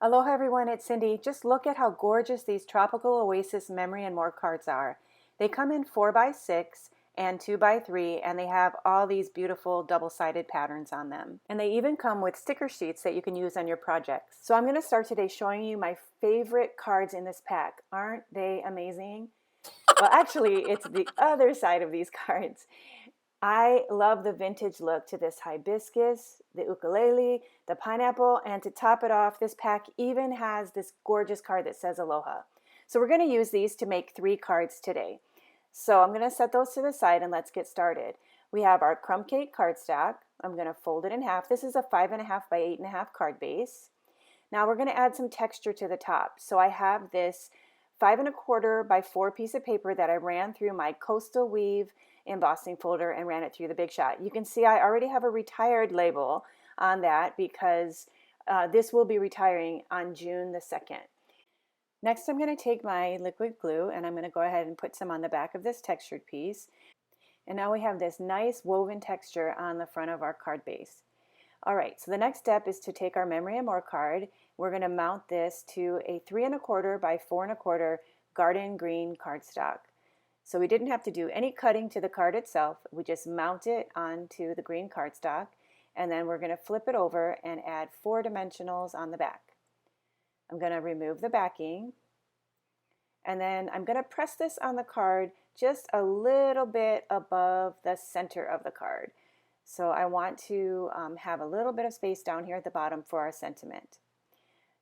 Aloha everyone, it's Cindy. Just look at how gorgeous these tropical Oasis memory and more cards are. They come in 4x6 and 2x3 and they have all these beautiful double-sided patterns on them. And they even come with sticker sheets that you can use on your projects. So I'm going to start today showing you my favorite cards in this pack. Aren't they amazing? Well, actually, it's the other side of these cards. I love the vintage look to this hibiscus, the ukulele, the pineapple, and to top it off, this pack even has this gorgeous card that says Aloha. So we're going to use these to make 3 cards today. So I'm going to set those to the side and let's get started. We have our Crumb Cake cardstock. I'm going to fold it in half. This is a 5.5 by 8.5 card base. Now we're going to add some texture to the top. So I have this 5.25 by 4 piece of paper that I ran through my Coastal Weave embossing folder and ran it through the Big Shot. You can see I already have a retired label on that because this will be retiring on June the 2nd. Next, I'm going to take my liquid glue and I'm going to go ahead and put some on the back of this textured piece. And now we have this nice woven texture on the front of our card base. All right, so the next step is to take our Memory and More card. We're going to mount this to a 3.25 by 4.25 garden green cardstock. So we didn't have to do any cutting to the card itself. We just mount it onto the green cardstock, and then we're going to flip it over and add 4 dimensionals on the back. I'm going to remove the backing, and then I'm going to press this on the card just a little bit above the center of the card. So I want to have a little bit of space down here at the bottom for our sentiment.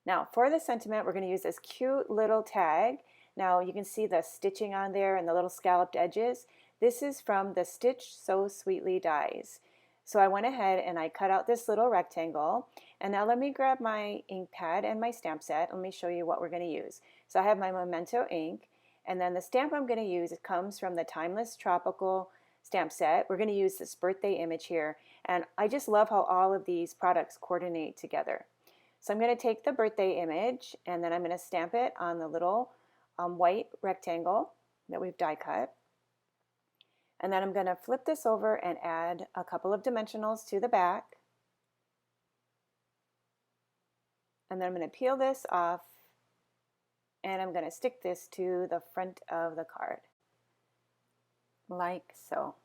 Now for the sentiment, we're going to use this cute little tag. Now you can see the stitching on there and the little scalloped edges. This is from the Stitch So Sweetly dies. So I went ahead and I cut out this little rectangle. And now let me grab my ink pad and my stamp set. Let me show you what we're going to use. So I have my Memento ink, and then the stamp I'm going to use, it comes from the Timeless Tropical stamp set. We're going to use this birthday image here, and I just love how all of these products coordinate together. So I'm going to take the birthday image and then I'm going to stamp it on the little white rectangle that we've die cut. And then I'm going to flip this over and add a couple of dimensionals to the back. And then I'm going to peel this off and I'm going to stick this to the front of the card. Like so.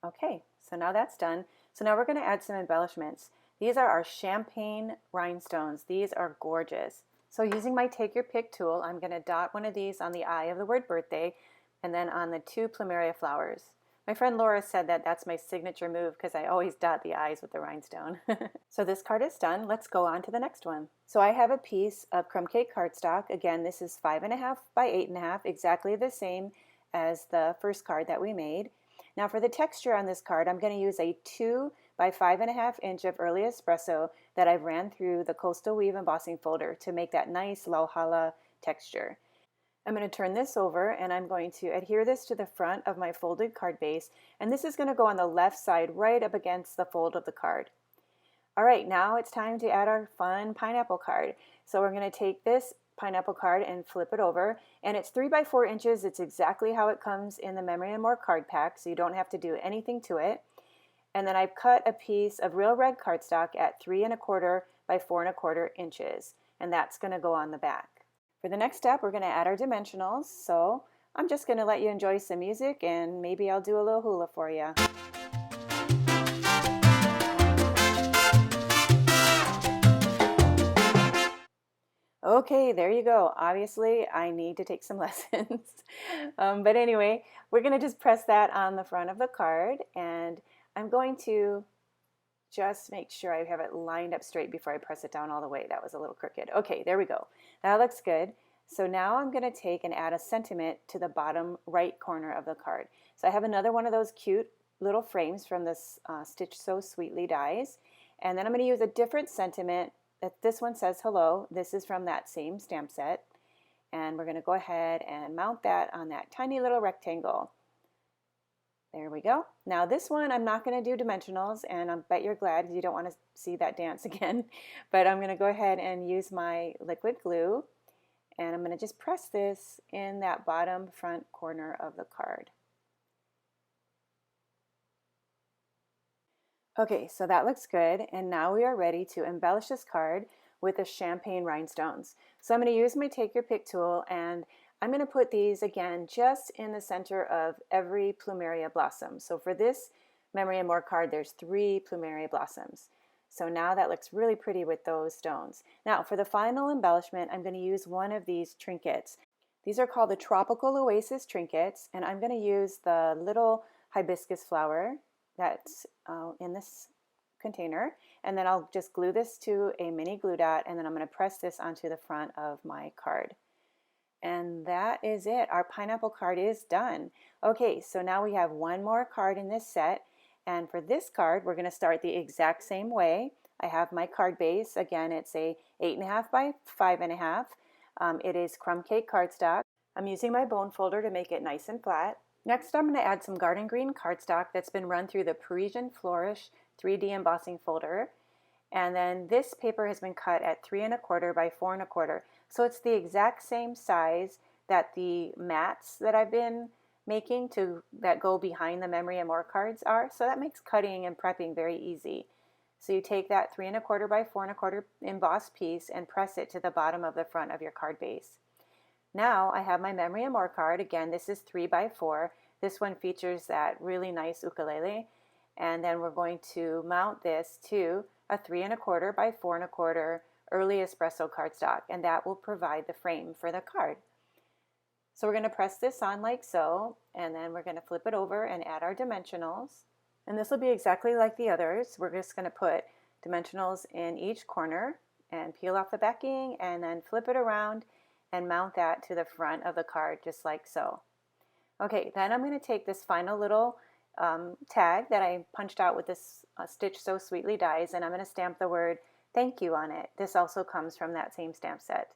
Okay, so now that's done. So now we're going to add some embellishments. These are our champagne rhinestones. These are gorgeous. So using my Take Your Pick tool, I'm going to dot one of these on the eye of the word birthday and then on the 2 plumeria flowers. My friend Laura said that that's my signature move because I always dot the eyes with the rhinestone. So this card is done. Let's go on to the next one. So I have a piece of Crumb Cake cardstock. Again, this is 5.5 by 8.5, exactly the same as the first card that we made. Now for the texture on this card, I'm going to use a 2 by 5.5 inch of early espresso that I've ran through the Coastal Weave embossing folder to make that nice lauhala texture. I'm going to turn this over and I'm going to adhere this to the front of my folded card base, and this is going to go on the left side right up against the fold of the card. All right, now it's time to add our fun pineapple card. So we're going to take this pineapple card and flip it over, and it's 3 by 4 inches. It's exactly how it comes in the Memory and More card pack, so you don't have to do anything to it. And then I've cut a piece of real red cardstock at 3.25 by 4.25 inches, and that's going to go on the back. For the next step, we're going to add our dimensionals, so I'm just going to let you enjoy some music and maybe I'll do a little hula for you. Okay, there you go. Obviously, I need to take some lessons. But anyway, we're going to just press that on the front of the card, and I'm going to just make sure I have it lined up straight before I press it down all the way. That was a little crooked. Okay, there we go. That looks good. So now I'm going to take and add a sentiment to the bottom right corner of the card. So I have another one of those cute little frames from this Stitch So Sweetly dies. And then I'm going to use a different sentiment. This one says hello. This is from that same stamp set. And we're going to go ahead and mount that on that tiny little rectangle. There we go. Now this one I'm not going to do dimensionals, and I bet you're glad because you don't want to see that dance again. But I'm going to go ahead and use my liquid glue, and I'm going to just press this in that bottom front corner of the card. Okay, so that looks good, and now we are ready to embellish this card with the champagne rhinestones. So I'm going to use my Take Your Pick tool, and I'm going to put these again just in the center of every plumeria blossom. So for this Memory and More card, there's 3 plumeria blossoms. So now that looks really pretty with those stones. Now for the final embellishment, I'm going to use one of these trinkets. These are called the Tropical Oasis Trinkets, and I'm going to use the little hibiscus flower that's in this container, and then I'll just glue this to a mini glue dot, and then I'm going to press this onto the front of my card. And that is it. Our pineapple card is done. Okay, so now we have one more card in this set, and for this card we're going to start the exact same way. I have my card base. Again, it's a 8.5 by 5.5. It is crumb cake cardstock. I'm using my bone folder to make it nice and flat. Next, I'm going to add some garden green cardstock that's been run through the Parisian Flourish 3D embossing folder. And then this paper has been cut at 3.25 by 4.25. So it's the exact same size that the mats that I've been making that go behind the Memory and More cards are. So that makes cutting and prepping very easy. So you take that 3.25 by 4.25 embossed piece and press it to the bottom of the front of your card base. Now I have my Memory and More card. Again, this is 3 by 4. This one features that really nice ukulele. And then we're going to mount this to a 3.25 by 4.25 early espresso cardstock, and that will provide the frame for the card. So we're going to press this on like so, and then we're going to flip it over and add our dimensionals. And this will be exactly like the others. We're just going to put dimensionals in each corner and peel off the backing and then flip it around and mount that to the front of the card just like so. Okay, then I'm going to take this final little tag that I punched out with this Stitch So Sweetly dies, and I'm going to stamp the word thank you on it. This also comes from that same stamp set.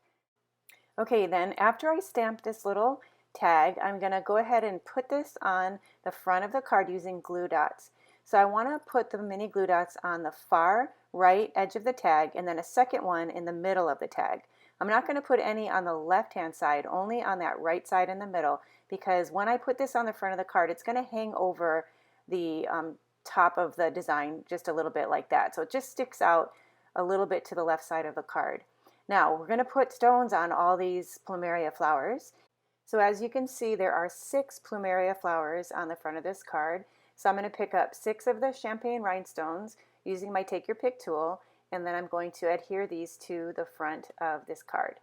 Okay, then after I stamp this little tag, I'm going to go ahead and put this on the front of the card using glue dots. So I want to put the mini glue dots on the far right edge of the tag and then a second one in the middle of the tag. I'm not going to put any on the left hand side, only on that right side in the middle, because when I put this on the front of the card, it's going to hang over the top of the design just a little bit like that. So it just sticks out a little bit to the left side of the card. Now we're going to put stones on all these plumeria flowers. So as you can see, there are 6 plumeria flowers on the front of this card. So I'm going to pick up 6 of the champagne rhinestones using my Take Your Pick tool, and then I'm going to adhere these to the front of this card.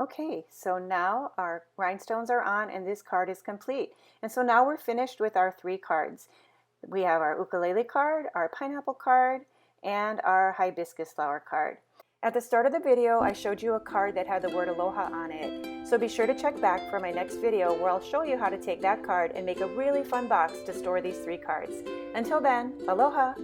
Okay, so now our rhinestones are on and this card is complete. And so now we're finished with our 3 cards. We have our ukulele card, our pineapple card, and our hibiscus flower card. At the start of the video, I showed you a card that had the word Aloha on it. So be sure to check back for my next video where I'll show you how to take that card and make a really fun box to store these 3 cards. Until then, Aloha!